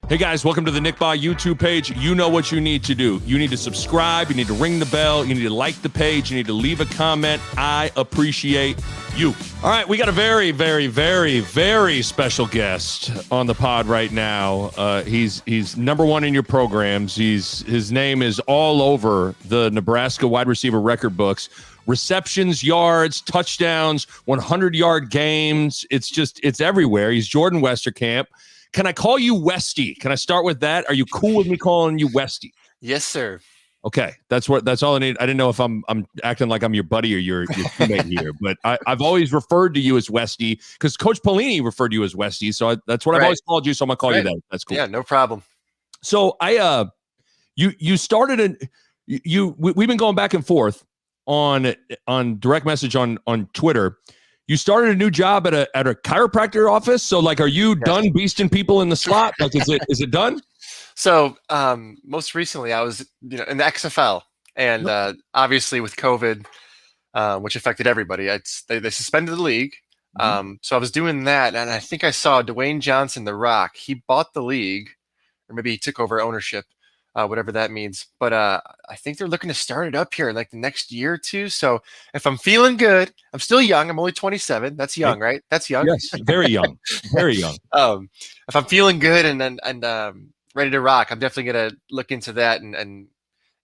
Hey guys, welcome to the Nick Bahe YouTube page. You know what you need to do. You need to subscribe, you need to ring the bell, you need to like the page, you need to leave a comment. I appreciate you. All right, we got a very, very, very, very special guest on the pod right now. He's number one in your programs. His name is all over the Nebraska wide receiver record books. Receptions, yards, touchdowns, 100-yard games. It's everywhere. He's Jordan Westerkamp. Can I call you Westy? Can I start with that? Are you cool with me calling you Westy? Yes, sir. Okay, that's all I need. I didn't know if I'm acting like I'm your buddy or your teammate here, but I've always referred to you as Westy because Coach Pelini referred to you as Westy, so that's what I've always called you. So I'm gonna call you that. That's cool. Yeah, no problem. So you started we've been going back and forth on direct message on Twitter. You started a new job at a chiropractor office. So like, are you done beasting people in the slot? Like, is it done? So most recently I was in the XFL, and obviously with COVID, which affected everybody, they suspended the league. So I was doing that, and I think I saw Dwayne Johnson, The Rock. He bought the league, or maybe he took over ownership, whatever that means. But I think they're looking to start it up here in like the next year or two. So if I'm feeling good, I'm still young. I'm only 27. That's young, right? That's young. Yes, very young, very young. If I'm feeling good and ready to rock, I'm definitely gonna look into that and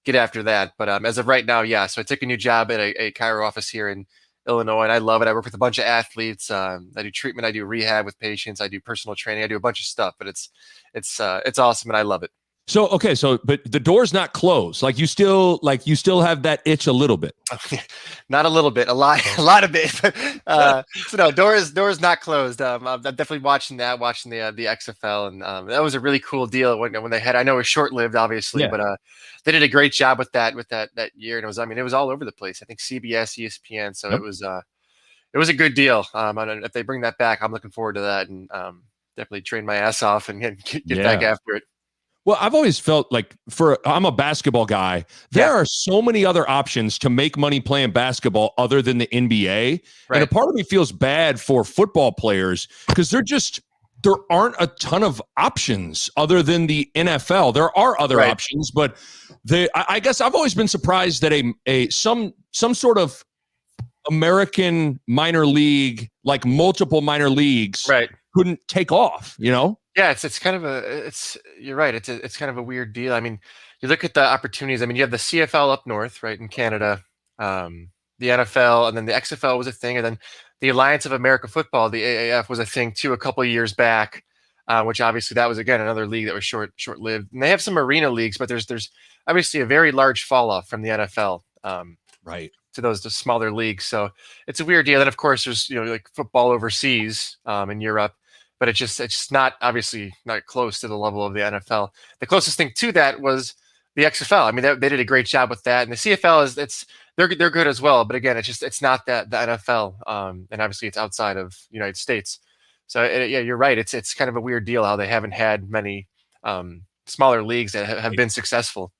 get after that. But as of right now, yeah. So I took a new job at a chiro office here in Illinois, and I love it. I work with a bunch of athletes. I do treatment, I do rehab with patients, I do personal training, I do a bunch of stuff. But it's awesome, and I love it. So, okay. So, but the door's not closed. Like you still have that itch a little bit. Not a little bit, a lot of it. So no, door is not closed. I'm definitely watching the XFL, and that was a really cool deal when they had. I know it was short lived, obviously, but they did a great job with that year, and it was all over the place. I think CBS, ESPN. So it was a good deal. And if they bring that back, I'm looking forward to that, and definitely train my ass off and get back after it. Well, I've always felt like I'm a basketball guy. There are so many other options to make money playing basketball other than the NBA. And a part of me feels bad for football players because there aren't a ton of options other than the NFL. There are other options, but I guess I've always been surprised that some sort of American minor league, like multiple minor leagues, couldn't take off, Yeah, it's kind of you're right. It's kind of a weird deal. I mean, you look at the opportunities. I mean, you have the CFL up north, right, in Canada, the NFL, and then the XFL was a thing, and then the Alliance of American Football, the AAF, was a thing too a couple of years back, which obviously that was again another league that was short-lived. And they have some arena leagues, but there's obviously a very large fall off from the NFL, to those smaller leagues. So it's a weird deal. Then of course there's like football overseas in Europe. But it's just not obviously not close to the level of the NFL. The closest thing to that was the XFL. I mean, they did a great job with that, and the CFL they're good as well. But again, it's not the NFL, and obviously it's outside of the United States. So yeah, you're right. It's kind of a weird deal how they haven't had many smaller leagues that have been successful.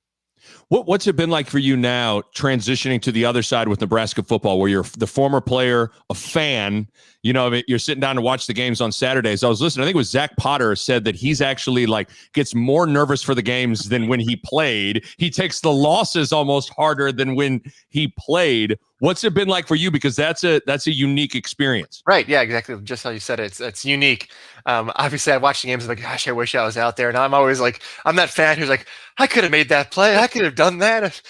What's it been like for you now transitioning to the other side with Nebraska football, where you're the former player, a fan, you're sitting down to watch the games on Saturdays. I was listening. I think it was Zach Potter said that he's actually gets more nervous for the games than when he played. He takes the losses almost harder than when he played. What's it been like for you? Because that's a unique experience. Right. Yeah, exactly. Just how you said it. It's unique. Obviously I watch the games and I'm like, gosh, I wish I was out there. And I'm always like, I'm that fan who's like, I could have made that play. I could have done that.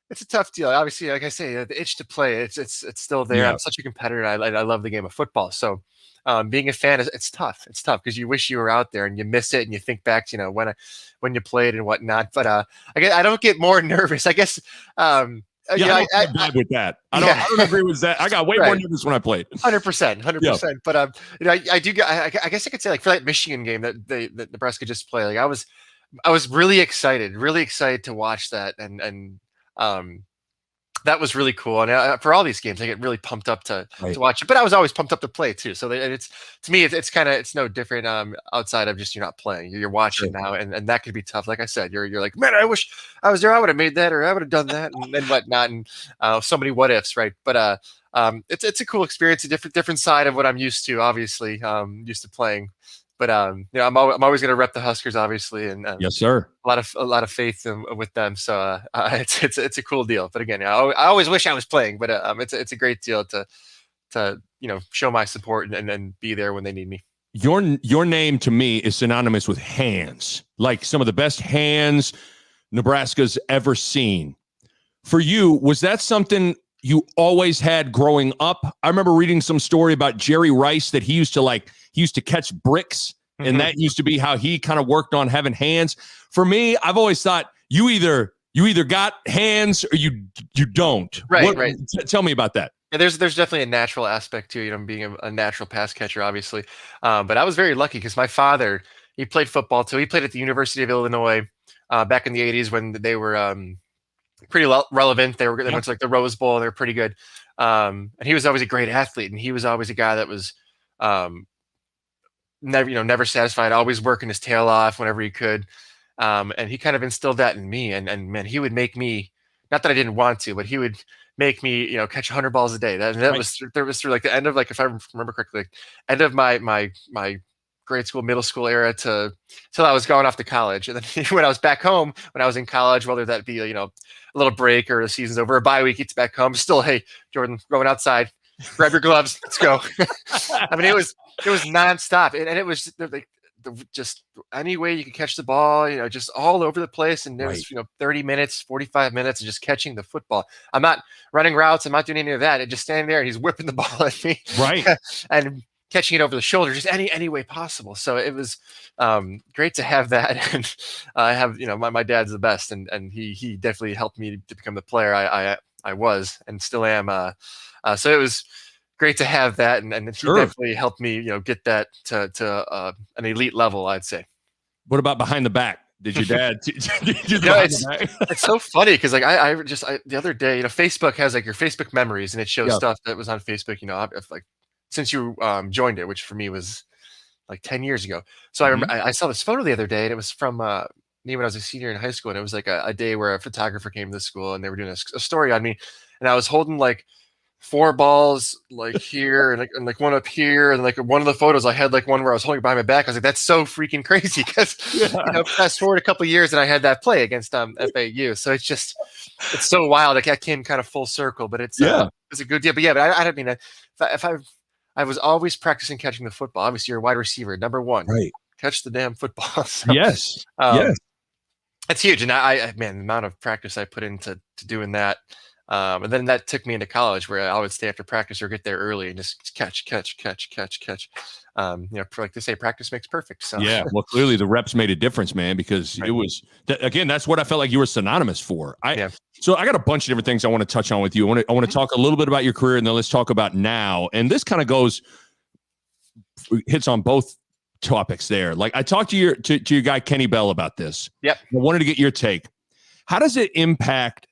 It's a tough deal. Obviously, like I say, the itch to play, it's still there. I'm such a competitor. I love the game of football. So being a fan it's tough. It's tough because you wish you were out there and you miss it and you think back to when you played and whatnot. But I don't get more nervous. I guess I'm bad with that. I don't agree with that. I got way more nervous when I played. 100%. But I do. I guess I could say like for that Michigan game that Nebraska just played. Like I was really excited to watch that, and that was really cool. And for all these games, I get really pumped up to Right. watch it. But I was always pumped up to play too. So it's to me, it's kind of it's no different outside of just you're not playing, you're watching Sure. now, and that could be tough. Like I said, you're like, man, I wish I was there. I would have made that, or I would have done that, and whatnot, and so many what ifs, right? But it's a cool experience, a different side of what I'm used to. Obviously, used to playing. But I'm always going to rep the Huskers, obviously, and Yes, sir. a lot of faith with them. So it's a cool deal. But again, I always wish I was playing, but it's a great deal to show my support and be there when they need me. Your name to me is synonymous with hands, like some of the best hands Nebraska's ever seen. For you, was that something you always had growing up? I remember reading some story about Jerry Rice that he used to catch bricks, and that used to be how he kind of worked on having hands. For me, I've always thought you either got hands or you don't. Right. Tell me about that. Yeah, there's definitely a natural aspect to being a natural pass catcher, obviously. But I was very lucky because my father, he played football too. He played at the University of Illinois back in the 80s when they were pretty relevant. They went to like the Rose Bowl. They were pretty good. And he was always a great athlete, and he was always a guy that was never satisfied, always working his tail off whenever he could. And he kind of instilled that in me. And man, he would make me, not that I didn't want to, but he would make me, catch 100 balls a day. That was through like the end of, like, if I remember correctly, like, end of my grade school, middle school era till I was going off to college. And then when I was back home, when I was in college, whether that be a little break or the season's over, a bye week, it's back home. Still, hey, Jordan, going outside, grab your gloves, let's go. I mean, it was nonstop, and it was like just any way you could catch the ball, just all over the place. And it was 30 minutes, 45 minutes of just catching the football. I'm not running routes, I'm not doing any of that. Just standing there, and he's whipping the ball at me, Right, and catching it over the shoulder, just any way possible. So it was great to have that. And I have, my dad's the best, and he definitely helped me to become the player I was and still am. So it was great to have that, and he definitely helped me, get that to an elite level, I'd say. What about behind the back? Did your dad? It's so funny because like I the other day, Facebook has like your Facebook memories, and it shows stuff that was on Facebook. Like since you joined it, which for me was like 10 years ago. So I remember I saw this photo the other day, and it was from me when I was a senior in high school, and it was like a day where a photographer came to school, and they were doing a story on me, and I was holding like 4 balls like here and like one up here, and like one of the photos I had like one where I was holding it behind my back. I was like, that's so freaking crazy, because fast forward a couple of years and I had that play against FAU. So it's so wild. Like I came kind of full circle, but it's a good deal. But but I don't mean if I was always practicing catching the football. Obviously, you're a wide receiver, number one, right? Catch the damn football. So, yes. It's huge. And I man, the amount of practice I put into doing that. And then that took me into college, where I would stay after practice or get there early and just catch. Like they say, practice makes perfect. So yeah, well, clearly the reps made a difference, man, because it was again, that's what I felt like you were synonymous for. So I got a bunch of different things I want to touch on with you. I want to talk a little bit about your career, and then let's talk about now. And this kind of hits on both topics there. Like I talked to your guy Kenny Bell about this. Yep. I wanted to get your take. How does it impact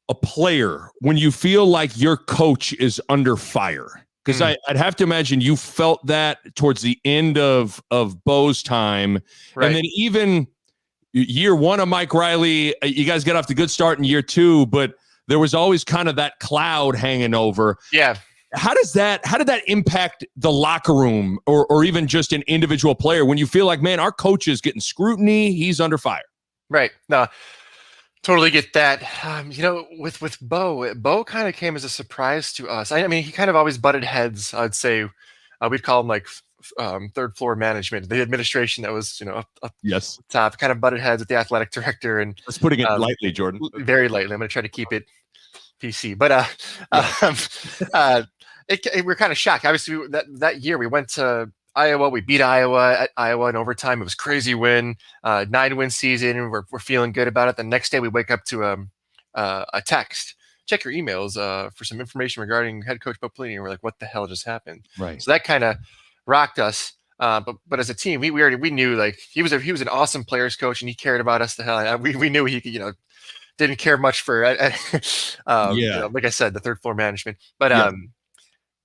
a player when you feel like your coach is under fire? Because I'd have to imagine you felt that towards the end of Bo's time. Right. And then even year one of Mike Riley, you guys got off to a good start in year 2, but there was always kind of that cloud hanging over. Yeah. How did that impact the locker room or even just an individual player when you feel like, man, our coach is getting scrutiny, he's under fire? Right. No, totally get that. With Bo kind of came as a surprise to us. I mean, he kind of always butted heads. I'd say we'd call him like third floor management, the administration that was up top, kind of butted heads with the athletic director. And let's putting it lightly, Jordan. Very lightly. I'm going to try to keep it PC. But we're kind of shocked. Obviously, that year we went to Iowa. We beat Iowa at Iowa in overtime. It was a crazy win, 9-win season, and we're feeling good about it. The next day we wake up to a text. Check your emails for some information regarding head coach Pelini. And we're like, what the hell just happened? Right. So that kind of rocked us. But as a team, we knew like he was an awesome players coach, and he cared about us the hell. And we knew he could didn't care much for, like I said, the third floor management. But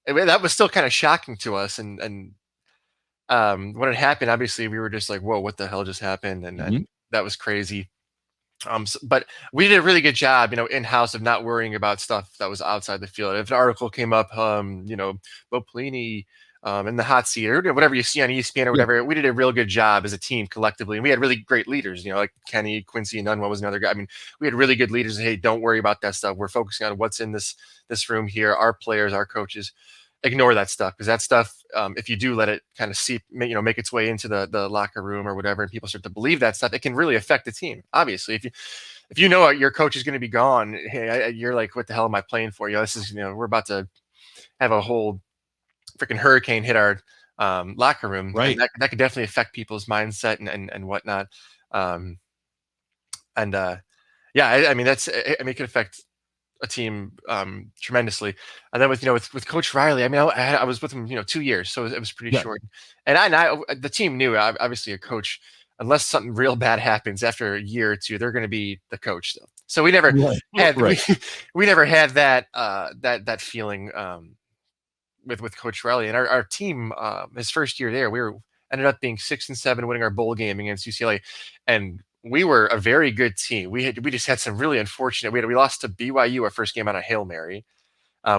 that was still kind of shocking to us. And when it happened, obviously we were just like, whoa, what the hell just happened? And that was crazy. But we did a really good job, in-house of not worrying about stuff that was outside the field. If an article came up, Bo Pelini in the hot seat or whatever you see on ESPN or whatever, we did a real good job as a team collectively. And we had really great leaders, like Kenny, Quincy, and Nunwa was another guy. I mean, we had really good leaders. Hey, don't worry about that stuff. We're focusing on what's in this room here, our players, our coaches. Ignore that stuff, because that stuff, if you do let it kind of seep, make its way into the locker room or whatever, and people start to believe that stuff, it can really affect the team. Obviously, if you know your coach is going to be gone, hey, you're like, what the hell am I playing for? This is, we're about to have a whole freaking hurricane hit our locker room, right? And that could definitely affect people's mindset and whatnot. I mean, it could affect a team tremendously. And then with Coach Riley, I mean, I was with him 2 years, so it was pretty short. And the team knew, obviously, a coach, unless something real bad happens after a year or two, they're going to be the coach still. So we never had we never had that that feeling with Coach Riley. And our team, his first year there, we ended up being 6-7, winning our bowl game against UCLA, and we were a very good team. We just had some really unfortunate. We lost to BYU our first game on a Hail Mary.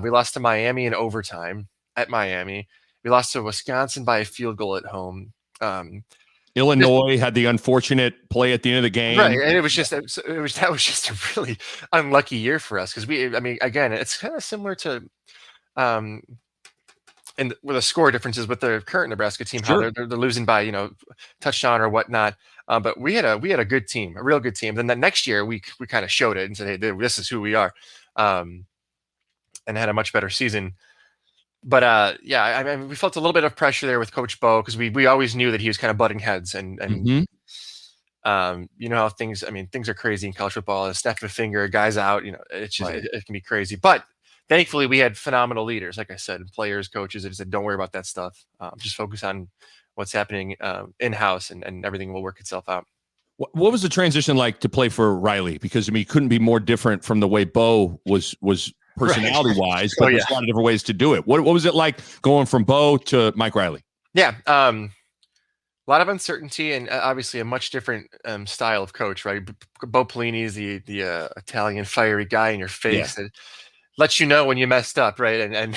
We lost to Miami in overtime at Miami. We lost to Wisconsin by a field goal at home. Illinois had the unfortunate play at the end of the game, right? And that was just a really unlucky year for us, because again, it's kind of similar to and with the score differences with the current Nebraska team, how they're losing by touchdown or whatnot. But we had a good team, a real good team. Then the next year we kind of showed it and said, hey, this is who we are, and had a much better season. But I mean, we felt a little bit of pressure there with Coach Bo, because we always knew that he was kind of butting heads, and how things are crazy in college football. A snap of a finger, a guy's out. It's just it can be crazy. But thankfully, we had phenomenal leaders, like I said, players, coaches that said, don't worry about that stuff. Just focus on what's happening in-house, and everything will work itself out. What was the transition like to play for Riley? Because, he couldn't be more different from the way Bo was personality-wise, but there's a lot of different ways to do it. What was it like going from Bo to Mike Riley? Yeah, a lot of uncertainty, and obviously a much different style of coach, right? Bo Pelini is the Italian fiery guy in your face that lets you know when you messed up, right? And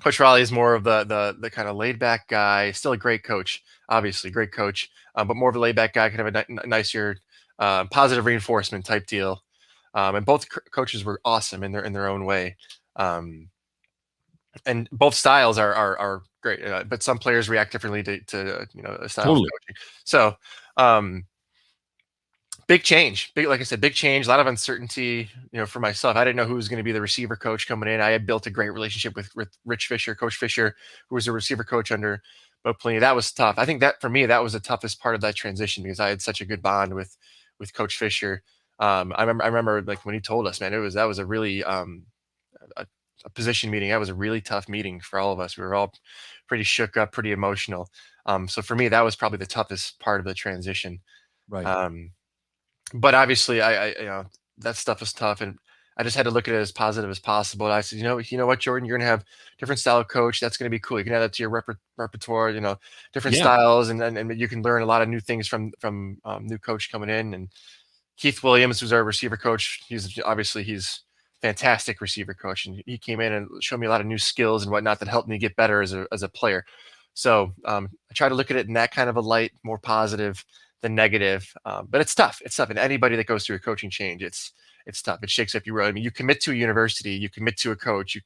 Coach Riley is more of the kind of laid back guy. Still a great coach, obviously great coach, but more of a laid back guy, kind of a nicer, positive reinforcement type deal. And both coaches were awesome in their own way. And both styles are great, but some players react differently to a style of coaching. So big change, like I said, big change, a lot of uncertainty, for myself. I didn't know who was going to be the receiver coach coming in. I had built a great relationship with Rich Fisher, Coach Fisher, who was the receiver coach under Bo Pelini. That was tough. I think that for me, that was the toughest part of that transition, because I had such a good bond with Coach Fisher. I remember like when he told us, man, that was a really a position meeting. That was a really tough meeting for all of us. We were all pretty shook up, pretty emotional. So for me, that was probably the toughest part of the transition. Right. But obviously, I that stuff was tough, and I just had to look at it as positive as possible. And I said, you know what, Jordan, you're gonna have different style of coach. That's gonna be cool. You can add that to your repertoire. Different styles, and you can learn a lot of new things from new coach coming in. And Keith Williams, who's our receiver coach, he's fantastic receiver coach, and he came in and showed me a lot of new skills and whatnot that helped me get better as a player. So I try to look at it in that kind of a light, more positive than negative. But it's tough. It's tough. And anybody that goes through a coaching change, it's tough. It shakes up your road. I mean, you commit to a university, you commit to a coach, you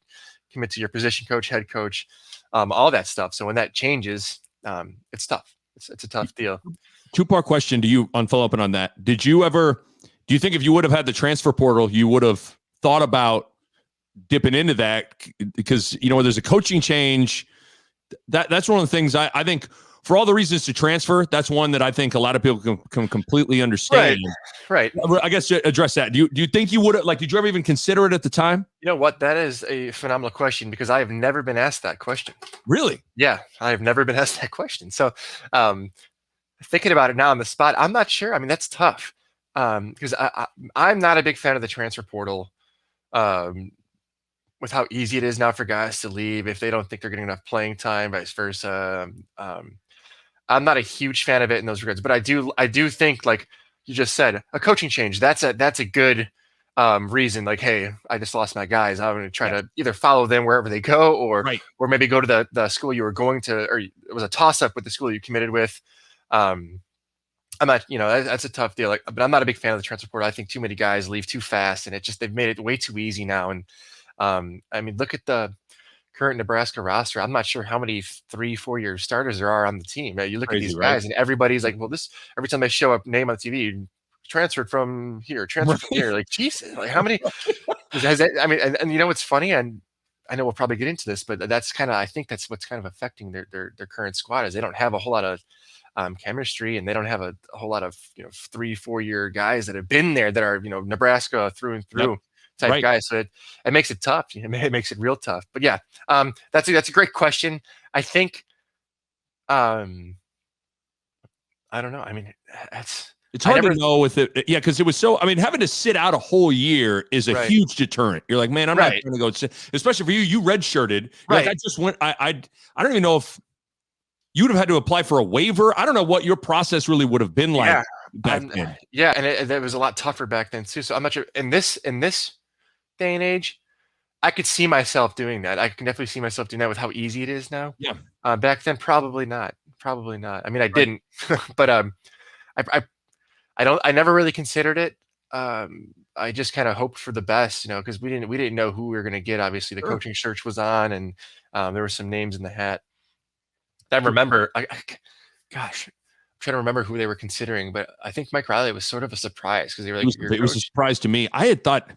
commit to your position coach, head coach, all that stuff. So when that changes, it's tough. It's a tough deal. Two-part question to you on follow-up on that. Do you think if you would have had the transfer portal, you would have thought about dipping into that? Because, there's a coaching change. That's one of the things I think, for all the reasons to transfer, that's one that I think a lot of people can completely understand. Right. I guess address that. Do you think you would have, did you ever even consider it at the time? You know what? That is a phenomenal question, because I have never been asked that question. Really? Yeah, I have never been asked that question. So thinking about it now on the spot, I'm not sure. I mean, that's tough. because I'm not a big fan of the transfer portal. With how easy it is now for guys to leave if they don't think they're getting enough playing time, vice versa. I'm not a huge fan of it in those regards, but I do think, like you just said, a coaching change. That's a good reason. Like, hey, I just lost my guys. I'm going to try to either follow them wherever they go, or maybe go to the school you were going to, or it was a toss up with the school you committed with. I'm not, that's a tough deal. Like, but I'm not a big fan of the transfer portal. I think too many guys leave too fast, and they've made it way too easy now. And I mean, look at the current Nebraska roster. I'm not sure how many 3-4 year starters there are on the team. You look at these guys, and everybody's like, well, this every time they show up name on TV, transferred from here, transferred from here. Like, Jesus, like how many? I mean, and you know what's funny, and I know we'll probably get into this, but that's kind of, I think that's what's kind of affecting their current squad, is they don't have a whole lot of chemistry, and they don't have a whole lot of 3-4 year guys that have been there, that are Nebraska through and through. Type guys, so it makes it tough. It makes it real tough. But yeah, that's a great question. I think, I don't know. I mean, it's hard to know with it. Yeah, because it was so. I mean, having to sit out a whole year is a huge deterrent. You're like, man, I'm not going to go. Especially for you, you redshirted. Like, I just went. I don't even know if you would have had to apply for a waiver. I don't know what your process really would have been like back then. Yeah, and it was a lot tougher back then too. So I'm not sure in this day and age, I could see myself doing that. I can definitely see myself doing that with how easy it is now. Yeah. Back then, probably not. Probably not. I mean, I didn't, but I never really considered it. I just kind of hoped for the best, because we didn't know who we were going to get. Obviously, the coaching search was on, and there were some names in the hat. I remember, gosh, I'm trying to remember who they were considering, but I think Mike Riley was sort of a surprise, because they were like, it was a surprise to me. I had thought.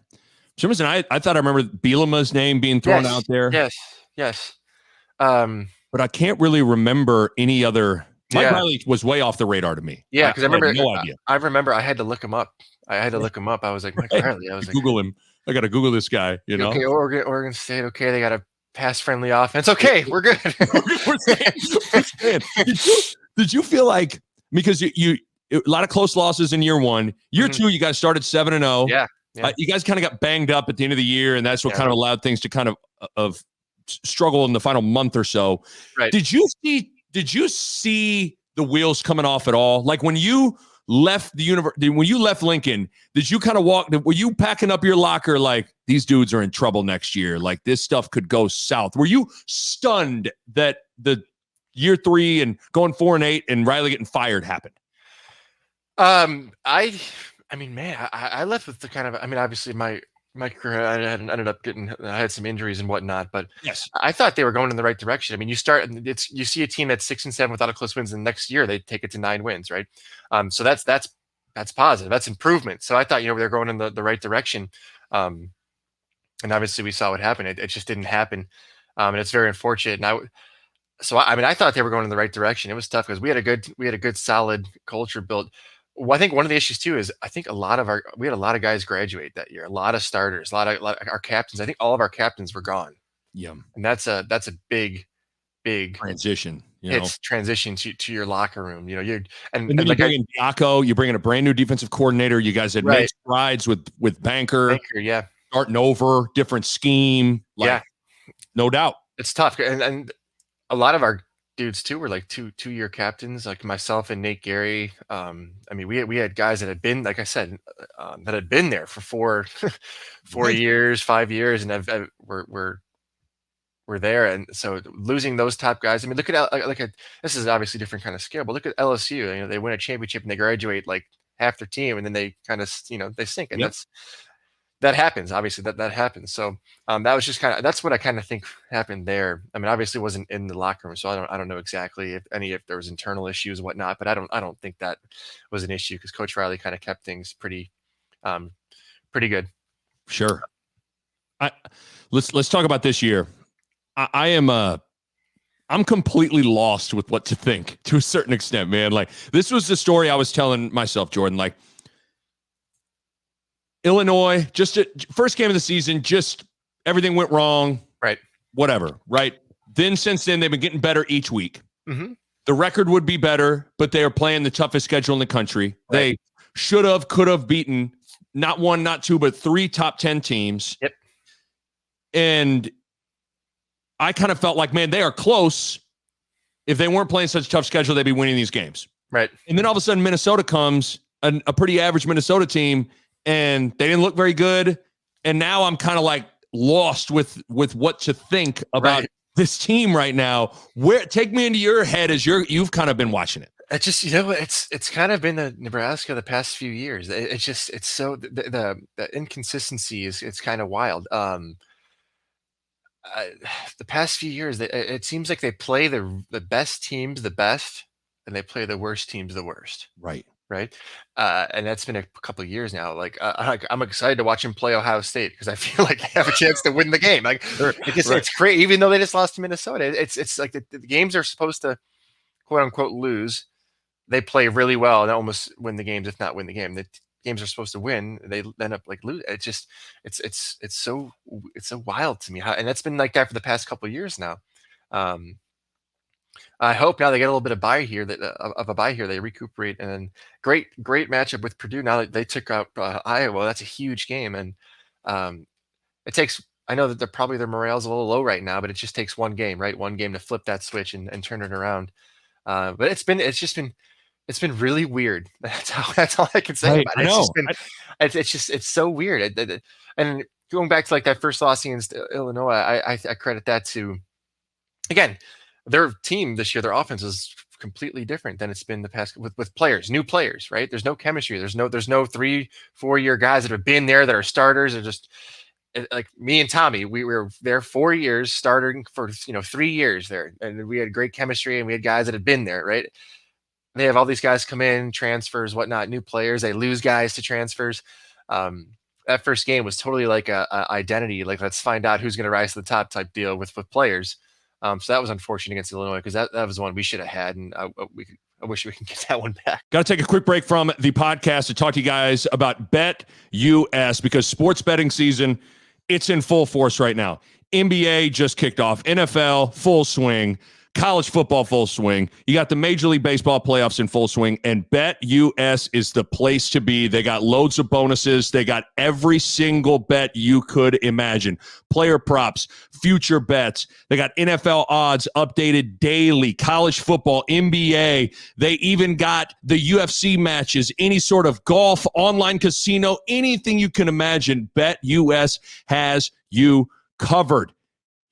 For some reason, I thought I remember Bielema's name being thrown out there. Yes. But I can't really remember any other. Mike Riley was way off the radar to me. Yeah, because I remember, no idea. I remember I had to look him up. I was like, Mike Riley. I was like, Google him. I got to Google this guy. Okay, Oregon State. Okay, they got a pass-friendly offense. Okay, we're good. We're staying. Did you feel like, because you a lot of close losses in year one, year two, you guys started 7-0. Yeah. You guys kind of got banged up at the end of the year, and that's what kind of allowed things to kind of struggle in the final month or so. Right. Did you see the wheels coming off at all? Like when you left when you left Lincoln, did you kind of were you packing up your locker like, these dudes are in trouble next year? Like, this stuff could go south. Were you stunned that the year 3 and going 4-8 and Riley getting fired happened? I mean, man, I left with the kind of, I mean, obviously my career, I ended up I had some injuries and whatnot, but yes, I thought they were going in the right direction. I mean, you see a team that's 6-7 without a close wins, and the next year they take it to 9 wins, right? So that's positive. That's improvement. So I thought, they're going in the right direction. And obviously we saw what happened. It just didn't happen. And it's very unfortunate. And I thought they were going in the right direction. It was tough because we had a good solid culture built. Well, I think one of the issues too is I think we had a lot of guys graduate that year, a lot of starters, a lot of our captains. I think all of our captains were gone. Yeah, and that's a big transition. It's transition to your locker room. And then you bring in Diaco, you bring in a brand new defensive coordinator. You guys had made strides with Banker, yeah, starting over, different scheme. No doubt, it's tough, and a lot of our dudes too were like two-year captains, like myself and Nate Gary. I mean, we had guys that had been, like I said, that had been there for 4 years, 5 years, and we're there. And so losing those top guys, I mean, look at this is obviously a different kind of scale, but look at LSU. They win a championship and they graduate like half their team, and then they kind of they sink, and that happens. Obviously, that happens. So that was just that's what I kind of think happened there. I mean, obviously, it wasn't in the locker room, so I don't know exactly if there was internal issues and whatnot. But I don't think that was an issue, because Coach Riley kind of kept things pretty good. Sure. Let's talk about this year. I'm completely lost with what to think to a certain extent, man. Like, this was the story I was telling myself, Jordan. Like, Illinois, just first game of the season, just everything went wrong. Right. Whatever. Right. Then since then, they've been getting better each week. Mm-hmm. The record would be better, but they are playing the toughest schedule in the country. Right. should have, could have beaten not one, not two, but 3 top 10 teams. Yep. And I kind of felt like, man, they are close. If they weren't playing such a tough schedule, they'd be winning these games. Right. And then all of a sudden, Minnesota comes, a pretty average Minnesota team, and they didn't look very good. And now I'm kind of like lost with what to think about this team right now. Take me into your head as you've kind of been watching it. It's just, it's kind of been the Nebraska the past few years. It's so the inconsistency it's kind of wild. The past few years, it seems like they play the best teams the best, and they play the worst teams the worst. Right. And that's been a couple of years now. Like I'm excited to watch them play Ohio State because I feel like they have a chance to win the game. Like it's great, even though they just lost to Minnesota. It's like the games are supposed to quote unquote lose. They play really well and almost win the games, if not win the game. The games are supposed to win, they end up like lose. It's so wild to me. And that's been like that for the past couple of years now. I hope now they get a little bit of bye here, they recuperate, and then great matchup with Purdue. Now that they took out Iowa, that's a huge game, and it takes. I know that their morale's a little low right now, but it just takes one game, right? One game to flip that switch and turn it around. But it's been really weird. That's all I can say about it. It's so weird. And going back to like that first loss against Illinois, I credit that to, again, their team this year. Their offense is completely different than it's been the past with players, new players, right? There's no chemistry. There's no 3-4 year guys that have been there that are starters. Or just like me and Tommy, we were there 4 years, starting for 3 years there, and we had great chemistry, and we had guys that had been there, right? They have all these guys come in, transfers, whatnot, new players. They lose guys to transfers. That first game was totally like a identity, like let's find out who's going to rise to the top type deal with players. So that was unfortunate against Illinois because that was one we should have had, and I wish we can get that one back. Got to take a quick break from the podcast to talk to you guys about Bet US, because sports betting season, it's in full force right now. NBA just kicked off, NFL full swing, college football full swing. You got the Major League Baseball playoffs in full swing, and Bet US is the place to be. They got loads of bonuses. They got every single bet you could imagine. Player props, future bets. They got NFL odds updated daily, college football, NBA. They even got the UFC matches, any sort of golf, online casino, anything you can imagine. Bet US has you covered.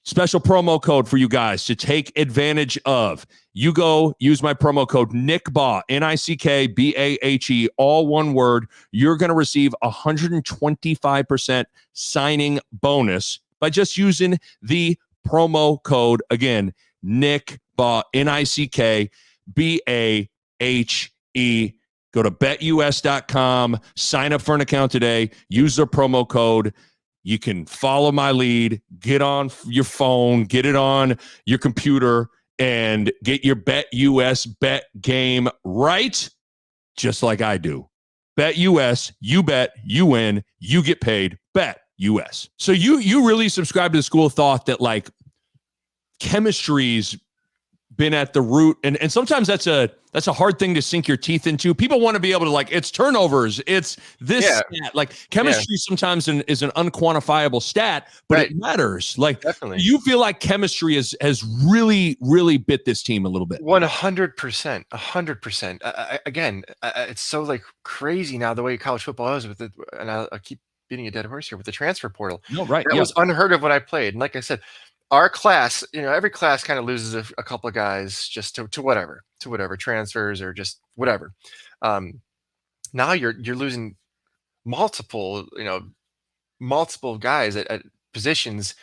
Special promo code for you guys to take advantage of. You go use my promo code NICKBAHE, NICKBAHE, all one word. You're going to receive 125% signing bonus by just using the promo code. Again, NICKBAHE, NICKBAHE. Go to betus.com, sign up for an account today, use the promo code. You can follow my lead, get on your phone, get it on your computer, and get your Bet US bet game right, just like I do. Bet US, you bet, you win, you get paid. Bet US. So you really subscribe to the school of thought that like chemistry's been at the root, and sometimes that's a hard thing to sink your teeth into. People want to be able to, like, it's turnovers, it's this stat. Like chemistry sometimes is an unquantifiable stat, but it matters. Like, definitely, you feel like chemistry has really bit this team a little bit. 100%. Again, it's so like crazy now the way college football is with it, and I keep beating a dead horse here with the transfer portal. No, right? That was unheard of when I played, and like I said, our class, every class kind of loses a couple of guys just to whatever transfers or just whatever. Now you're losing multiple guys at positions,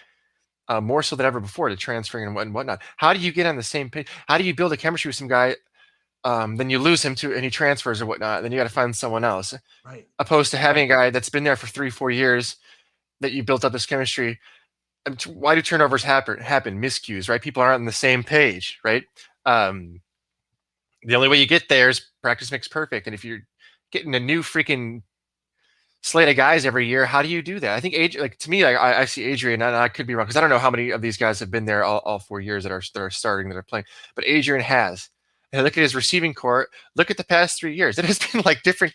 more so than ever before, to transferring and whatnot. How do you get on the same page? How do you build a chemistry with some guy? Then you lose him and he transfers or whatnot. Then you got to find someone else, right? Opposed to having a guy that's been there for 3-4 years that you built up this chemistry. Why do turnovers happen? Miscues, right? People aren't on the same page, right? The only way you get there is practice makes perfect. And if you're getting a new freaking slate of guys every year, how do you do that? I think to me, I see Adrian, and I could be wrong because I don't know how many of these guys have been there all 4 years that are starting, that are playing. But Adrian has. And look at his receiving core. Look at the past 3 years. It has been like different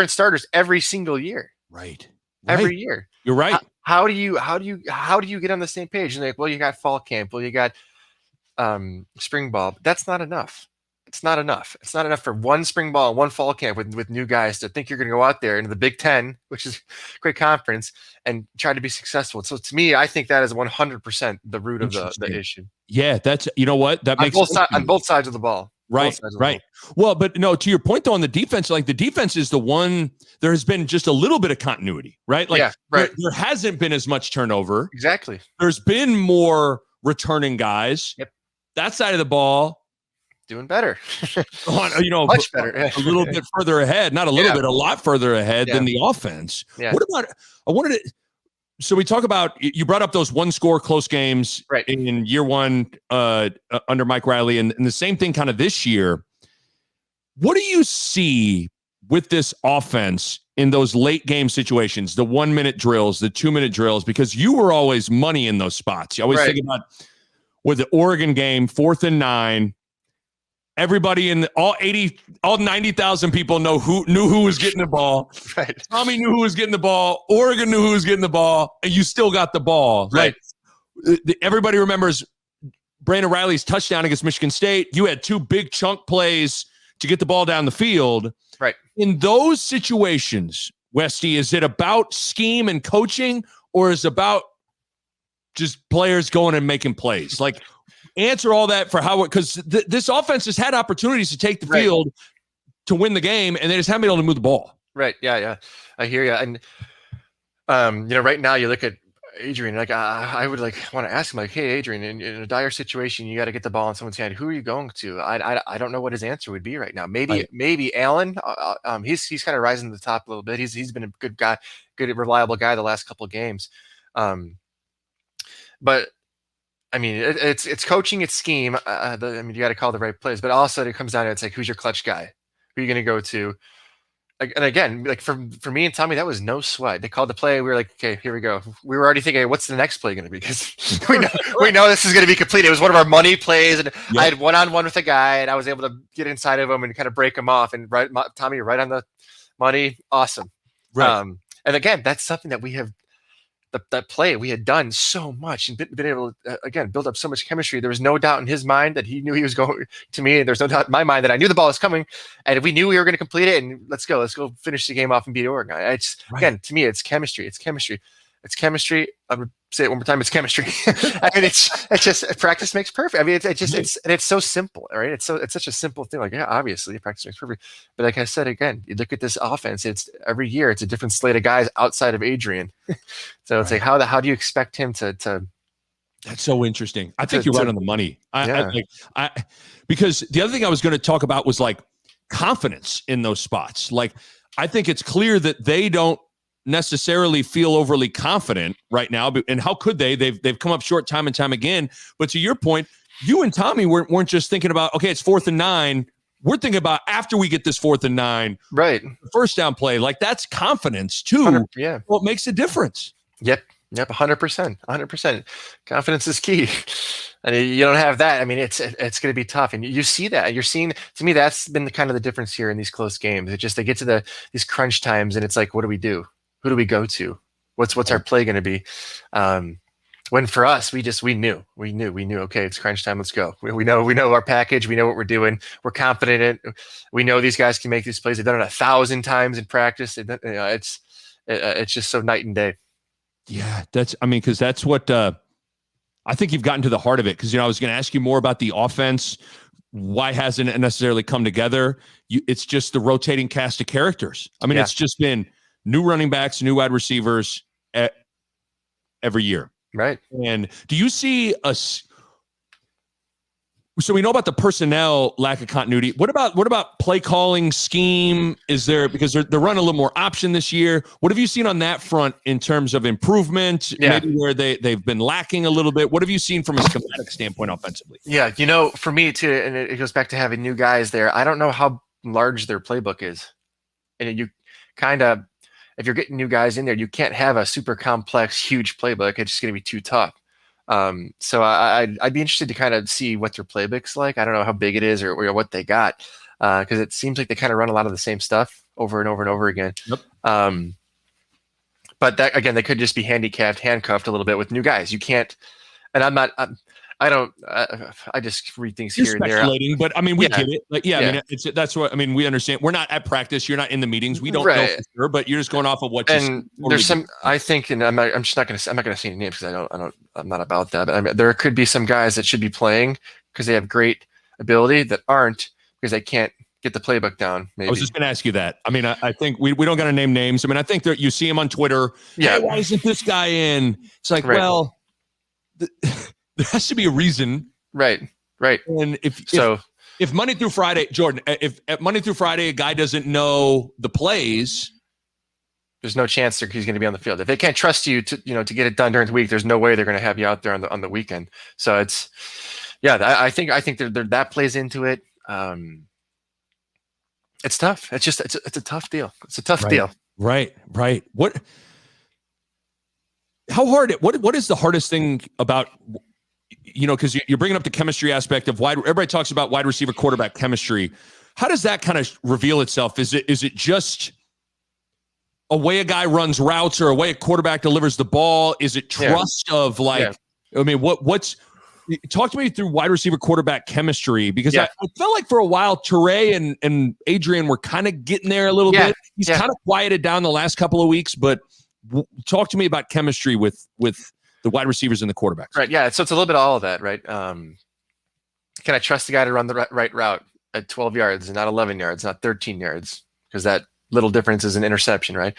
starters every single year. Right. Every year. You're right. How do you get on the same page? And like, well, you got fall camp. Well, you got spring ball. That's not enough. It's not enough. It's not enough for one spring ball and one fall camp with new guys to think you're going to go out there into the Big Ten, which is a great conference, and try to be successful. So to me, I think that is 100% the root of the issue. Yeah, that's, you know what? That makes on both sides of the ball. Right. Well, but no, to your point though, on the defense, like the defense is the one, there has been just a little bit of continuity, right? Like there hasn't been as much turnover. Exactly. There's been more returning guys. Yep. That side of the ball, doing better. Much better. A little bit further ahead, not a little bit, a lot further ahead than the offense. Yeah. What about, so we talk about, you brought up those one score close games in year one under Mike Riley, and the same thing kind of this year. What do you see with this offense in those late game situations, the 1 minute drills, the 2 minute drills, because you were always money in those spots. You always think about with the Oregon game, 4th and 9, everybody in all 90,000 people knew who was getting the ball. Right. Tommy knew who was getting the ball. Oregon knew who was getting the ball, and you still got the ball. Right. Like everybody remembers Brandon Riley's touchdown against Michigan State. You had 2 big chunk plays to get the ball down the field. Right. In those situations, Westy, is it about scheme and coaching, or is it about just players going and making plays? Like, answer all that for how, because this offense has had opportunities to take the field to win the game, and they just haven't been able to move the ball. Right. Yeah. I hear you. And right now you look at Adrian, like I would want to ask him, like, hey, Adrian, in a dire situation, you got to get the ball in someone's hand. Who are you going to? I don't know what his answer would be right now. Maybe Allen. He's kind of rising to the top a little bit. He's been a good guy, good reliable guy the last couple of games. But I mean, it's coaching, it's scheme. You got to call the right plays, but also it comes down to, it's like, who's your clutch guy? Who are you going to go to? And again, like for me and Tommy, that was no sweat. They called the play. We were like, okay, here we go. We were already thinking, hey, what's the next play going to be? Because we know this is going to be complete. It was one of our money plays, and I had one-on-one with a guy, and I was able to get inside of him and kind of break him off. And Tommy, right on the money, awesome. Right. And again, that's something that we have. That play, we had done so much and been able to, again, build up so much chemistry. There was no doubt in his mind that he knew he was going to me. And there's no doubt in my mind that I knew the ball was coming. And if we knew we were going to complete it, and let's go finish the game off and beat Oregon. Again, to me, it's chemistry. It's chemistry. It's chemistry. I'm going to say it one more time. It's chemistry. I mean, it's just practice makes perfect. I mean, it's so simple, right? It's such a simple thing. Like, yeah, obviously practice makes perfect. But like I said, again, you look at this offense, it's every year, it's a different slate of guys outside of Adrian. So it's like, how do you expect him to that's so interesting. I think you're right on the money. Because the other thing I was going to talk about was like confidence in those spots. Like, I think it's clear that they don't necessarily feel overly confident right now, and how could they? They've come up short time and time again. But to your point, you and Tommy weren't just thinking about, okay, it's 4th and 9. We're thinking about, after we get this 4th and 9, right, first down play. Like, that's confidence too. Yeah, well, it makes a difference. Yep, 100%. Confidence is key. And you don't have that, I mean, it's going to be tough. And you see that. You're seeing, to me, that's been the difference here in these close games. It just, they get to these crunch times, and it's like, what do we do? Who do we go to? What's our play going to be? When for us, we knew, okay, it's crunch time. Let's go. We know our package. We know what we're doing. We're confident in it. We know these guys can make these plays. They've done it 1,000 times in practice. It's just so night and day. Yeah, because that's what I think you've gotten to the heart of it. Because I was going to ask you more about the offense. Why hasn't it necessarily come together? It's just the rotating cast of characters. I mean, it's just been new running backs, new wide receivers every year. Right. And do you see so we know about the personnel lack of continuity. What about play calling, scheme? Is there, because they're running a little more option this year? What have you seen on that front in terms of improvement? Maybe where they've been lacking a little bit. What have you seen from a schematic standpoint offensively? Yeah, for me too, and it goes back to having new guys there. I don't know how large their playbook is, and you kind of, if you're getting new guys in there, you can't have a super complex, huge playbook. It's just going to be too tough. So I'd be interested to kind of see what their playbook's like. I don't know how big it is or what they got, because it seems like they kind of run a lot of the same stuff over and over and over again. Yep. But that again, they could just be handcuffed a little bit with new guys. You can't, and I just read things You're here and there. speculating, but I mean, we get it. Like, Yeah. I mean, that's what I mean. We understand. We're not at practice. You're not in the meetings. We don't know Right. for sure, but you're just going off of what. And there's some, I think, and I'm not going to say any names because I'm not about that. But I mean, there could be some guys that should be playing because they have great ability that aren't because they can't get the playbook down. Maybe. I was just going to ask you that. I mean, I think we don't got to name names. I mean, I think that you see him on Twitter. Yeah. Hey, why isn't this guy in? It's like, Right. well, there has to be a reason. Right. And if Monday through Friday, Jordan, if Monday through Friday a guy doesn't know the plays, there's no chance he's going to be on the field. If they can't trust you to get it done during the week, there's no way they're going to have you out there on the weekend. So it's, I think that plays into it. It's tough. It's just it's a tough deal. It's a tough deal. Right. How hard? What is the hardest thing about? Because you're bringing up the chemistry aspect of everybody talks about wide receiver quarterback chemistry. How does that kind of reveal itself? Is it just a way a guy runs routes or a way a quarterback delivers the ball? Is it trust of I mean, what's talk to me through wide receiver quarterback chemistry, because I felt like for a while Toure and Adrian were kind of getting there a little bit. He's kind of quieted down the last couple of weeks, but talk to me about chemistry with the wide receivers and the quarterbacks. Right. Yeah. So it's a little bit of all of that, right? Can I trust the guy to run the right route at 12 yards and not 11 yards, not 13 yards? Because that little difference is an interception, right?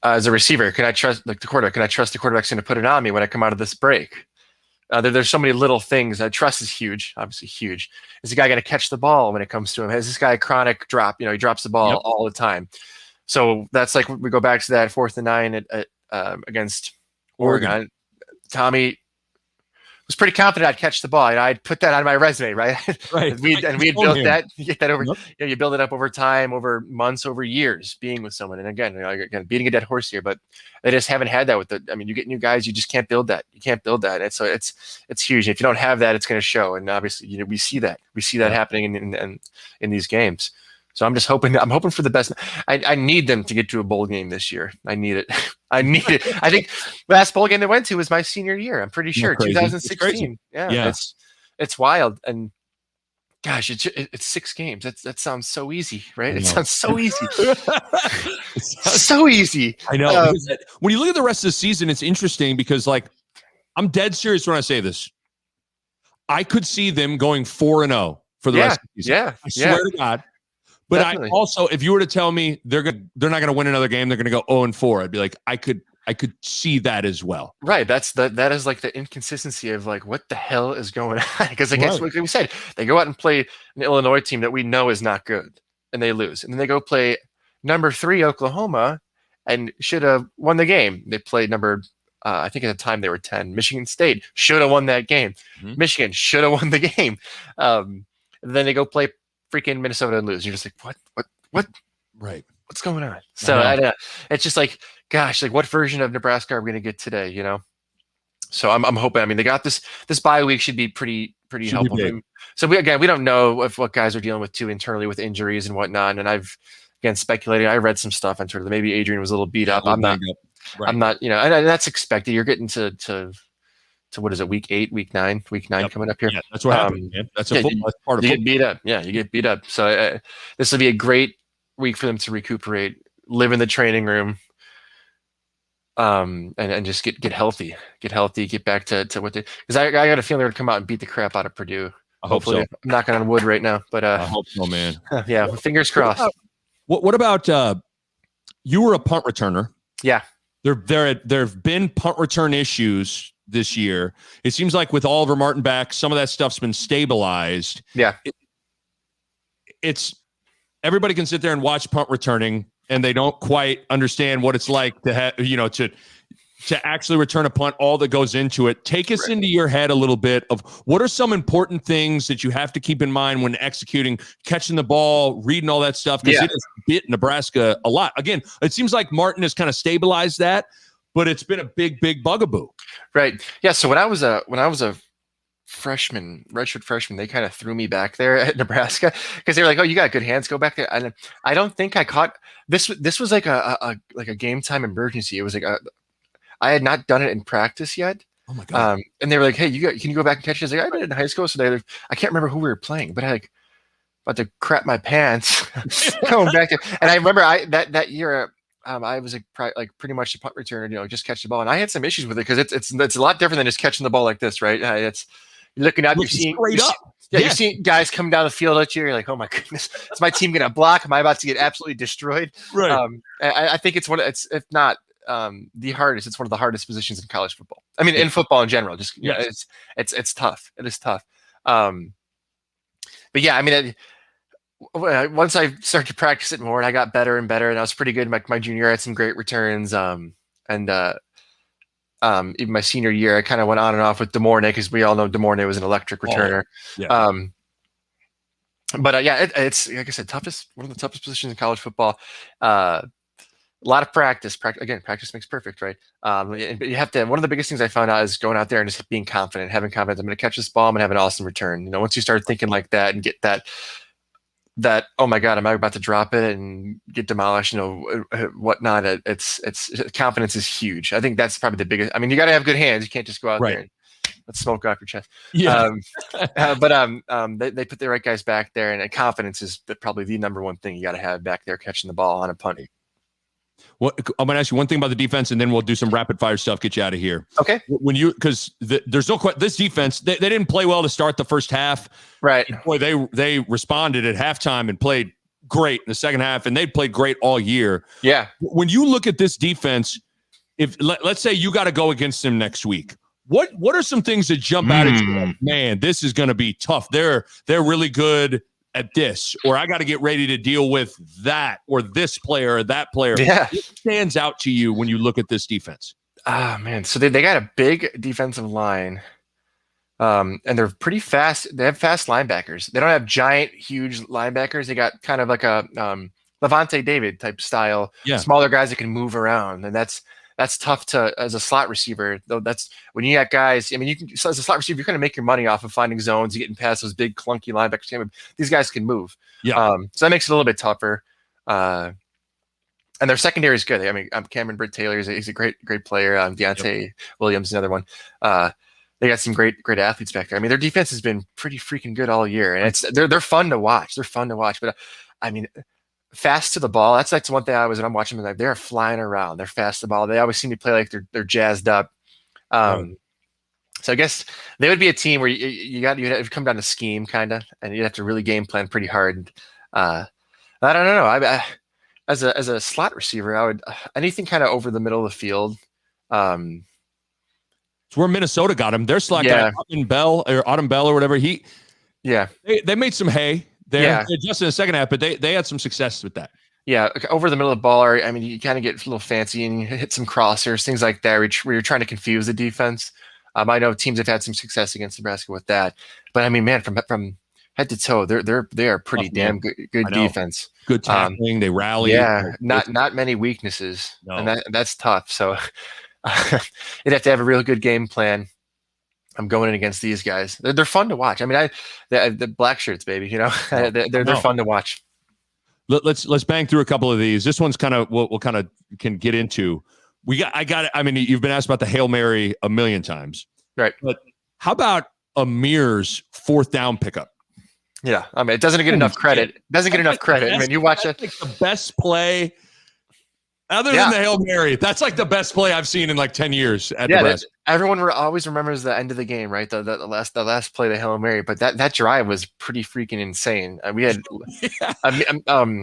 As a receiver, can I trust the quarterback? Can I trust the quarterback's going to put it on me when I come out of this break? There's so many little things. Trust is huge, obviously huge. Is the guy going to catch the ball when it comes to him? Has this guy a chronic drop? He drops the ball all the time. So that's like we go back to that 4th and 9 against Oregon. Tommy was pretty confident I'd catch the ball. I'd put that on my resume, right? Right. we had built that. You get that over. You build it up over time, over months, over years, being with someone. And again, beating a dead horse here, but they just haven't had that with the. I mean, you get new guys, you just can't build that. You can't build that. And so it's huge. If you don't have that, it's going to show. And obviously, we see that. We see that happening in these games. So I'm just hoping. I'm hoping for the best. I need them to get to a bowl game this year. I need it. I think last bowl game they went to was my senior year. I'm pretty sure 2016. Yeah, it's wild. And gosh, it's 6 games. That sounds so easy, right? It sounds so easy. So easy. I know. When you look at the rest of the season, it's interesting because, I'm dead serious when I say this. I could see them going 4-0 for the rest of the season. Yeah, I swear to God. But definitely. I also, if you were to tell me they're not going to win another game, they're going to go 0-4, I'd be like, I could see that as well. Right. That is like the inconsistency of what the hell is going on? Because like we said, they go out and play an Illinois team that we know is not good, and they lose, and then they go play number 3 Oklahoma, and should have won the game. They played number. I think at the time they were 10. Michigan State should have won that game. Mm-hmm. Michigan should have won the game. Then they go play freaking Minnesota and lose. You're just like, what? Right. What's going on? So it's just like, gosh, what version of Nebraska are we going to get today? So I'm hoping. I mean, they got this bye week should be pretty helpful for them. So we don't know what guys are dealing with too internally with injuries and whatnot. And I've speculated. I read some stuff on Twitter that maybe Adrian was a little beat up. I'm not. I'm not. And that's expected. You're getting to what is it? Week 8, week 9 coming up here. Yeah, that's what happened. Man. That's part of football. You get beat up. Yeah, you get beat up. So this will be a great week for them to recuperate, live in the training room, and just get healthy, get back to what they. Because I got a feeling they're gonna come out and beat the crap out of Purdue. Hopefully, I'm knocking on wood right now, but I hope so, man. Yeah, fingers crossed. What about you were a punt returner? Yeah, there have been punt return issues this year. It seems like with Oliver Martin back, some of that stuff's been stabilized. Yeah. It's everybody can sit there and watch punt returning and they don't quite understand what it's like to have, to actually return a punt, all that goes into it. Take us into your head a little bit of what are some important things that you have to keep in mind when executing, catching the ball, reading all that stuff, because it has bit Nebraska a lot. Again, it seems like Martin has kind of stabilized that. but it's been a big bugaboo. Right. Yeah. So when I was a freshman, redshirt freshman, they kind of threw me back there at Nebraska because they were like, "Oh, you got good hands. Go back there." And I don't think I caught this. This was like a game time emergency. It was like I had not done it in practice yet. Oh my God. And they were like, "Hey, can you go back and catch it?" I was like, "I did it in high school." So I can't remember who we were playing, but I like about to crap my pants going back there. And I remember that year. I was like pretty much a punt returner, just catch the ball, and I had some issues with it because it's a lot different than just catching the ball like this, right? It's you're looking up, you're seeing guys coming down the field at you. You're like, oh my goodness, is my team gonna block? Am I about to get absolutely destroyed? Right. I think it's if not the hardest. It's one of the hardest positions in college football. I mean, in football in general. Just it's tough. It is tough. But yeah, I mean. Once I started to practice it more and I got better and better, and I was pretty good. My junior year, I had some great returns. And even my senior year, I kind of went on and off with DeMornay because we all know DeMornay was an electric returner. But it's like I said, one of the toughest positions in college football. A lot of practice. Again, practice makes perfect, right? But you have to. One of the biggest things I found out is going out there and just being confident, having confidence. I'm going to catch this ball. I'm going to have an awesome return. Once you start thinking like that and get that oh my God, am I about to drop it and get demolished, whatnot. It's confidence is huge. I think that's probably the biggest. I mean, you got to have good hands. You can't just go out there and let smoke off your chest. Yeah. They put the right guys back there, and confidence is probably the number one thing you got to have back there catching the ball on a punt. I'm going to ask you one thing about the defense, and then we'll do some rapid fire stuff, get you out of here. Okay. Because there's no question, this defense, they didn't play well to start the first half. Right. Boy, they responded at halftime and played great in the second half, and they played great all year. Yeah. When you look at this defense, if let's say you got to go against them next week, what are some things that jump out at you? Like, man, this is going to be tough. They're really good at this, or I got to get ready to deal with that, or this player or that player. Yeah. What stands out to you when you look at this defense? Man. So they got a big defensive line. And they're pretty fast. They have fast linebackers. They don't have giant, huge linebackers. They got kind of like a Levante David type style, smaller guys that can move around. And that's tough as a slot receiver. Though that's when you got guys. I mean, as a slot receiver, you're going to make your money off of finding zones, getting past those big clunky linebackers. These guys can move. Yeah. So that makes it a little bit tougher. And their secondary is good. I mean, Cameron Britt Taylor he's a great player. Deontay Williams, another one. They got some great athletes back there. I mean, their defense has been pretty freaking good all year, and they're fun to watch. They're fun to watch. But I mean, fast to the ball. That's one thing when I'm watching them. Like, they're flying around. They're fast to the ball. They always seem to play like they're jazzed up. So I guess they would be a team where you'd have to come down to scheme kind of, and you'd have to really game plan pretty hard. I don't know. I as a slot receiver, I would anything kind of over the middle of the field. It's where Minnesota got him. Their slot guy, Autumn Bell or whatever. They made some hay. They adjusted in the second half, but they had some success with that. Yeah, over the middle of the ball. I mean, you kind of get a little fancy and you hit some crossers, things like that, where you're trying to confuse the defense. I know teams have had some success against Nebraska with that, but I mean, man, from head to toe, they are pretty damn good defense. Good tackling, they rally. Yeah, not many weaknesses, and that's tough. So you'd have to have a real good game plan. I'm going in against these guys. They're fun to watch. I mean, the black shirts, baby. They're fun to watch. Let's bang through a couple of these. This one's kind of we'll kind of can get into. I mean, you've been asked about the Hail Mary a million times, right? But how about Amir's fourth down pickup? Yeah, I mean, it doesn't get enough credit. I mean, you watch it. Like the best play. Other than the Hail Mary, that's like the best play I've seen in like 10 years at Nebraska. Everyone always remembers the end of the game, right? The last play, the Hail Mary. But that drive was pretty freaking insane. We had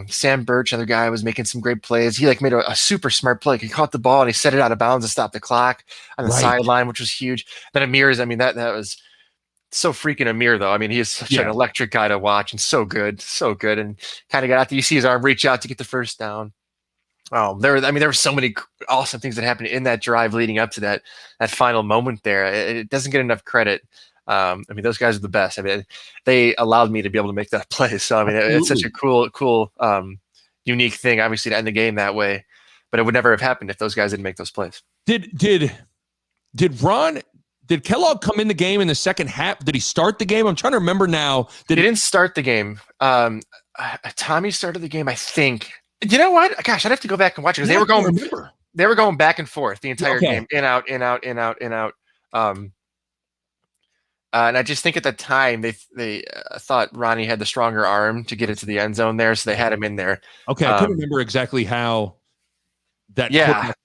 Sam Birch, another guy, was making some great plays. He made a super smart play. He caught the ball and he set it out of bounds and stopped the clock on the sideline, which was huge. Then Amir's, that was so freaking Amir, though. I mean, he is such an electric guy to watch and so good, and kind of got out there. You see his arm reach out to get the first down. There were so many awesome things that happened in that drive leading up to that final moment there. It doesn't get enough credit. I mean, those guys are the best. I mean, they allowed me to be able to make that play. So, I mean, it's such a cool, unique thing, obviously, to end the game that way. But it would never have happened if those guys didn't make those plays. Did Kellogg come in the game in the second half? Did he start the game? I'm trying to remember now. He didn't start the game. Tommy started the game, I think. You know what? Gosh, I'd have to go back and watch it because they were going back and forth the entire game, in out, in out, in out, in out. And I just think at the time they thought Ronnie had the stronger arm to get it to the end zone there, so they had him in there. Okay, I couldn't remember exactly how that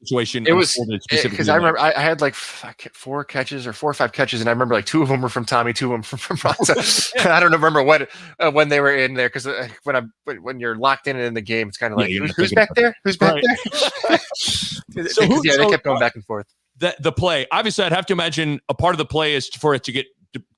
situation it was because I remember I had like 4 catches or 4 or 5 catches, and I remember like 2 of them were from Tommy, 2 of them from Ron. So I don't remember when they were in there because when you're locked in the game, it's kind of like who's back there? Who's back there? They kept going back and forth. The play, obviously, I'd have to imagine a part of the play is for it to get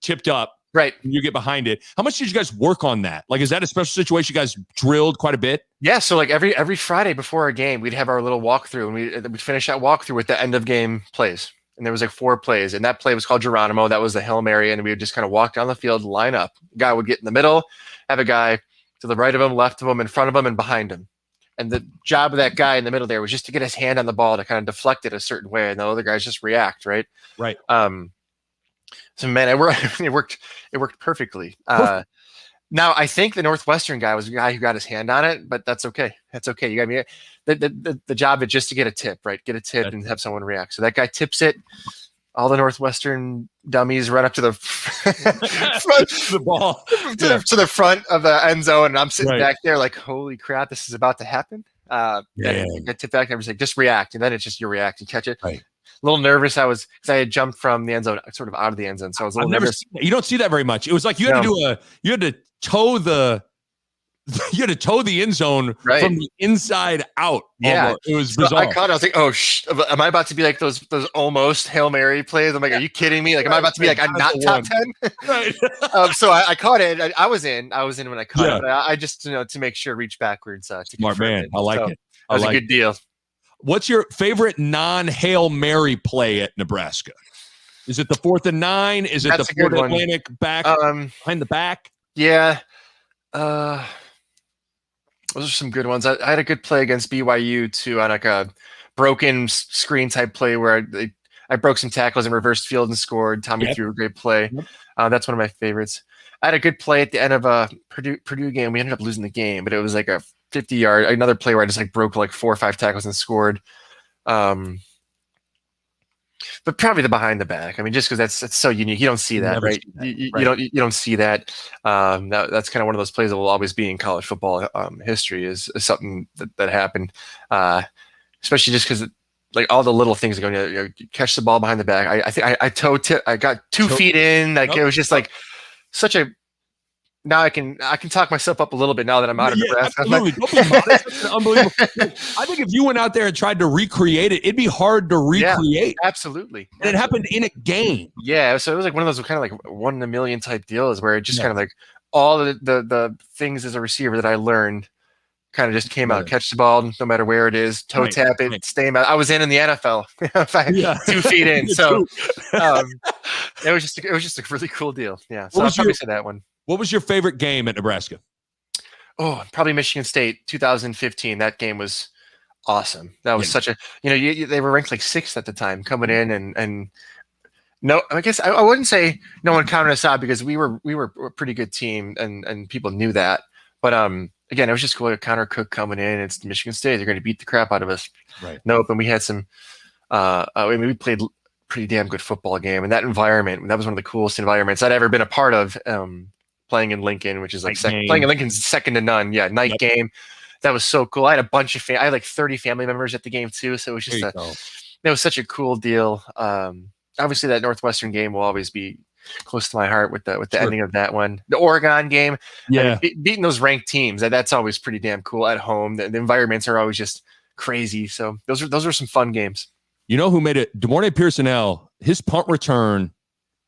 tipped up. Right. You get behind it. How much did you guys work on that? Like, is that a special situation you guys drilled quite a bit? Yeah. So like every Friday before our game, we'd have our little walkthrough, and we'd finish that walkthrough with the end of game plays. And there was like 4 plays, and that play was called Geronimo. That was the Hail Mary, and we would just kind of walk down the field, line up. A guy would get in the middle, have a guy to the right of him, left of him, in front of him, and behind him. And the job of that guy in the middle there was just to get his hand on the ball to kind of deflect it a certain way, and the other guys just react, right? Right. So man, it worked perfectly. Now I think the Northwestern guy was the guy who got his hand on it, but that's okay. That's okay. You got me. The job is just to get a tip, right? Get a tip and have someone react. So that guy tips it. All the Northwestern dummies run up to the front, the ball to the front of the end zone, and I'm sitting back there like, holy crap, this is about to happen. I tip back and I was like, just react, and then it's just you react and catch it. Right. A little nervous. Because I had jumped from the end zone, sort of out of the end zone, so I was a little nervous. You don't see that very much. It was like you had to toe the end zone from the inside out. Yeah, almost. It was bizarre. I caught it. I was like, "Oh, am I about to be like those almost Hail Mary plays?" I'm like, "Are you kidding me? Like, am I about to be like I'm not top 10?" Right. So I caught it. I was in when I caught it. But I just to make sure reach backwards. Smart man. I like it. That was a good deal. What's your favorite non-Hail Mary play at Nebraska? Is it the 4th and 9? Is it the Florida Atlantic back behind the back? Yeah. Those are some good ones. I had a good play against BYU too on like a broken screen type play where I broke some tackles and reversed field and scored. Tommy threw a great play. That's one of my favorites. I had a good play at the end of a Purdue game. We ended up losing the game, but it was like a 50-yard, another play where I just like broke like 4 or 5 tackles and scored. But probably the behind the back. I mean, just because that's so unique. You don't see that, right? You don't see that. That's kind of one of those plays that will always be in college football history. Is something that happened, especially just because like all the little things are going. You catch the ball behind the back. I think I toe tip. I got 2 feet in. Like it was just like such a. Now I can talk myself up a little bit now that I'm out of Nebraska. Absolutely. Don't be modest. That's unbelievable. I think if you went out there and tried to recreate it, it'd be hard to recreate. Yeah, absolutely. And it happened in a game. Yeah, so it was like one of those kind of like 1 in a million type deals where it just kind of like all the things as a receiver that I learned kind of just came out. Catch the ball no matter where it is, toe tap it, stay out. I was in the NFL, 2 feet in. So it was just a really cool deal. Yeah, so I'll probably say that one. What was your favorite game at Nebraska? Oh, probably Michigan State, 2015. That game was awesome. That was such a, they were ranked like 6th at the time coming in and no, I guess I wouldn't say no one counted us out because we were a pretty good team and people knew that. But again, it was just cool. Connor Cook coming in. It's Michigan State. They're going to beat the crap out of us. Right. Nope. And we had some, we played pretty damn good football game. And that environment, that was one of the coolest environments I'd ever been a part of. Playing in Lincoln, which is like playing in Lincoln's second to none. Yeah, night game. That was so cool. I had a bunch of I had like 30 family members at the game too, so it was just it was such a cool deal. Obviously, that Northwestern game will always be close to my heart with the ending of that one. The Oregon game, beating those ranked teams, that's always pretty damn cool at home. The environments are always just crazy. So those are some fun games. You know who made it? DeMornay Pearsonell, his punt return.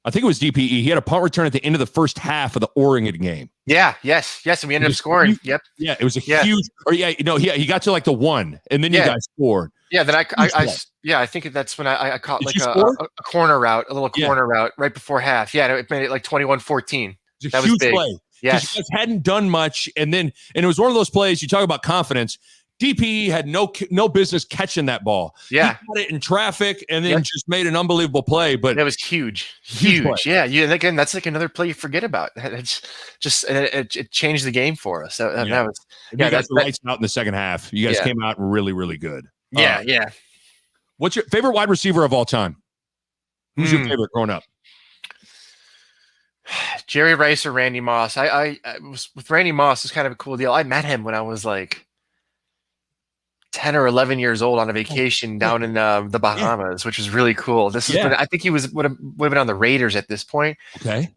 I think it was DPE. He had a punt return at the end of the first half of the Oregon game. Yeah, yes, and we ended up scoring. Yep. Yeah, it was a huge. Or he got to like the 1, and then you guys scored. Yeah, then I think that's when I caught like a corner route, a little corner route right before half. Yeah, it made it like 21-14. That was big. Play. Yes, you guys hadn't done much, and it was one of those plays. You talk about confidence. DPE had no business catching that ball. Yeah. He got it in traffic and then just made an unbelievable play. But that was huge. Yeah. And again, that's like another play you forget about. It's just it changed the game for us. That was you guys were lights out in the second half. You guys came out really, really good. Yeah. What's your favorite wide receiver of all time? Who's your favorite growing up? Jerry Rice or Randy Moss. I was with Randy Moss. It's kind of a cool deal. I met him when I was like 10 or 11 years old on a vacation down in the Bahamas, which was really cool. This is I think he would have been on the Raiders at this point. Okay.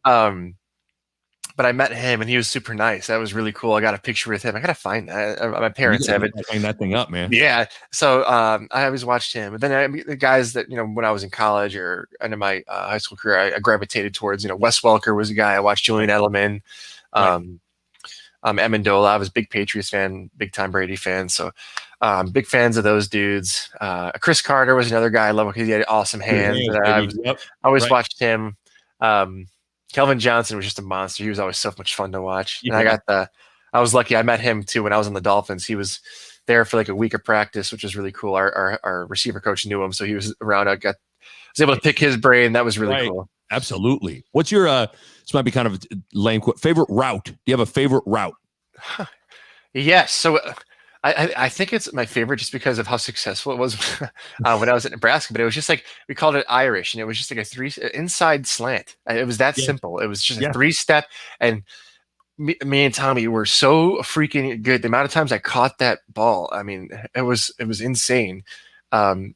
But I met him and he was super nice. That was really cool. I got a picture with him. I gotta find that. My parents have it. Hang that thing up, man. Yeah. So I always watched him. But then the guys that when I was in college or into my high school career, I gravitated towards. Wes Welker was a guy I watched. Julian Edelman, Amendola. I was a big Patriots fan, big Tom Brady fan. So big fans of those dudes. Chris Carter was another guy I love because he had awesome hands. I always watched him. Kelvin Johnson was just a monster. He was always so much fun to watch. And I was lucky. I met him too when I was on the Dolphins. He was there for like a week of practice, which was really cool. Our receiver coach knew him, so he was around. I was able to pick his brain. That was really cool. Absolutely. What's your this might be kind of a lame favorite route? Do you have a favorite route? Yes. So I think it's my favorite just because of how successful it was when I was at Nebraska. But it was just like we called it Irish, and it was just like a inside slant. It was that simple. It was just a 3-step, and me and Tommy were so freaking good. The amount of times I caught that ball, I mean, it was insane. And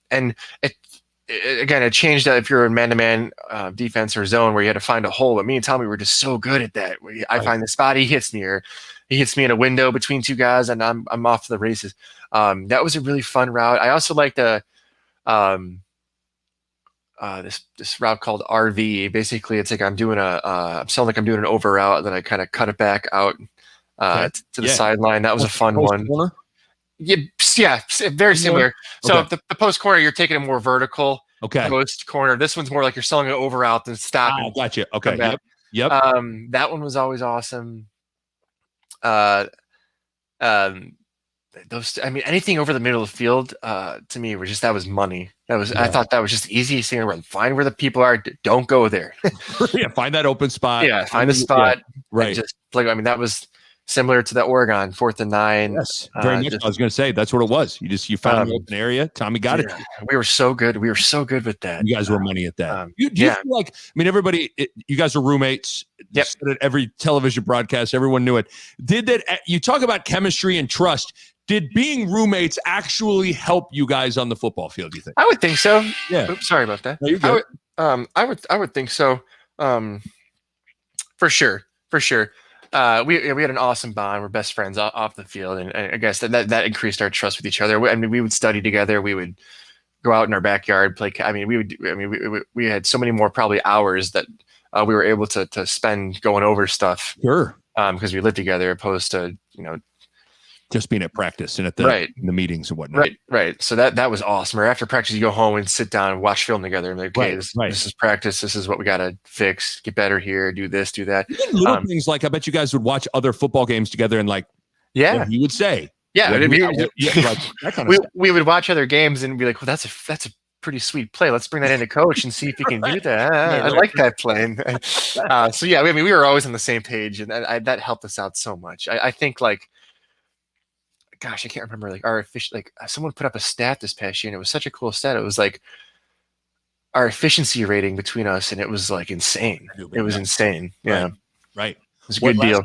it changed if you're in man-to-man defense or zone where you had to find a hole. But me and Tommy were just so good at that. I find the spot, he hits me, or he hits me in a window between two guys, and I'm off to the races. That was a really fun route. I also like the this route called RV. Basically, it's like I'm doing I'm selling like I'm doing an over route, then I kind of cut it back out to the sideline. That was a fun one. Corner? Yeah, very similar. So the post corner, you're taking a more vertical. Post corner. This one's more like you're selling an over route than stopping. Gotcha. Okay. Yep. That one was always awesome. Those, I mean, anything over the middle of the field, to me, that was money. I thought that was just the easiest thing around. Find where the people are. Don't go there. Find that open spot. Yeah, find the spot. Right. Just like, I mean, that was similar to the Oregon 4th and 9. Yes, very much. I was going to say that's what it was. You found an open area. Tommy got it. We were so good. We were so good with that. You guys were money at that. Do you feel like? I mean, everybody. You guys are roommates. Yep. At every television broadcast, everyone knew it. Did that? You talk about chemistry and trust. Did being roommates actually help you guys on the football field? Do you think? I would think so. Yeah. Oops, sorry about that. No, you're good. I would think so. For sure. We had an awesome bond. We're best friends off the field, and I guess that increased our trust with each other. I mean, we would study together. We would go out in our backyard, play. I mean, we had so many more probably hours that we were able to spend going over stuff. Sure. Because we lived together, opposed to just being at practice and at the meetings and whatnot. Right. So that was awesome. Or after practice, you go home and sit down and watch film together. And like, okay, this is practice. This is what we got to fix. Get better here. Do this. Do that. Little things like I bet you guys would watch other football games together and like, you would say, we would watch other games and be like, well, that's a pretty sweet play. Let's bring that into coach and see if he can do that. I like that play. So yeah, I mean, we were always on the same page, and that helped us out so much. I think like. Gosh, I can't remember someone put up a stat this past year, and it was such a cool stat. It was like our efficiency rating between us, and it was like insane. It was insane. Yeah. Right. It was a good deal.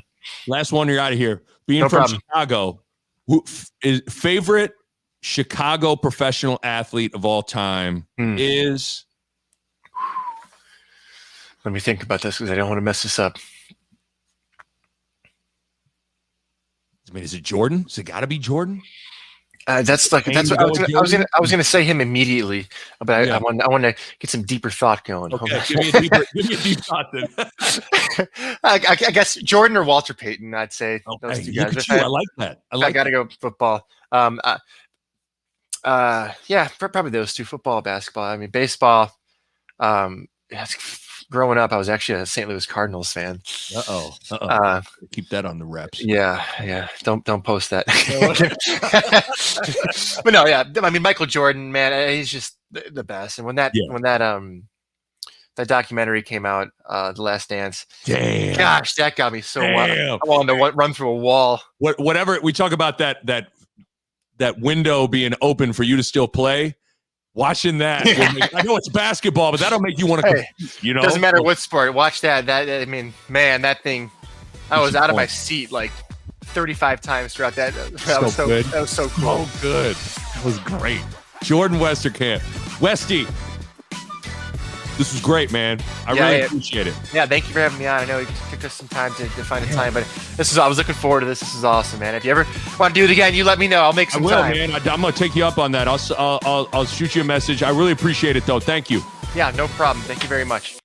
Last one, you're out of here. Being from Chicago, who is favorite Chicago professional athlete of all time is? Let me think about this because I don't want to mess this up. I mean, is it Jordan? Is it got to be Jordan? That's what I was gonna say him immediately, but I want to get some deeper thought going. Okay, give me a deep thought then. I guess Jordan or Walter Payton. I'd say those two guys. I like that. I got to go football. Probably those two: football, basketball. I mean, baseball. growing up, I was actually a St. Louis Cardinals fan. Keep that on the reps. Yeah. Don't post that. But no, yeah. I mean, Michael Jordan, man, he's just the best. And when that documentary came out, The Last Dance, damn, gosh, that got me so wild. I wanted to run through a wall. Whatever we talk about that window being open for you to still play. Watching that, I know it's basketball, but that'll make you want to. Hey, doesn't matter what sport. Watch that. I mean, man, that thing. I was out of my seat like 35 times throughout that. That was so cool. So good. That was great. Jordan Westerkamp, Westy. This was great, man. I really appreciate it. Yeah, thank you for having me on. I know it took us some time to find a time, but I was looking forward to this. This is awesome, man. If you ever want to do it again, you let me know. I'll make some time. Man. I'm gonna take you up on that. I'll shoot you a message. I really appreciate it, though. Thank you. Yeah, no problem. Thank you very much.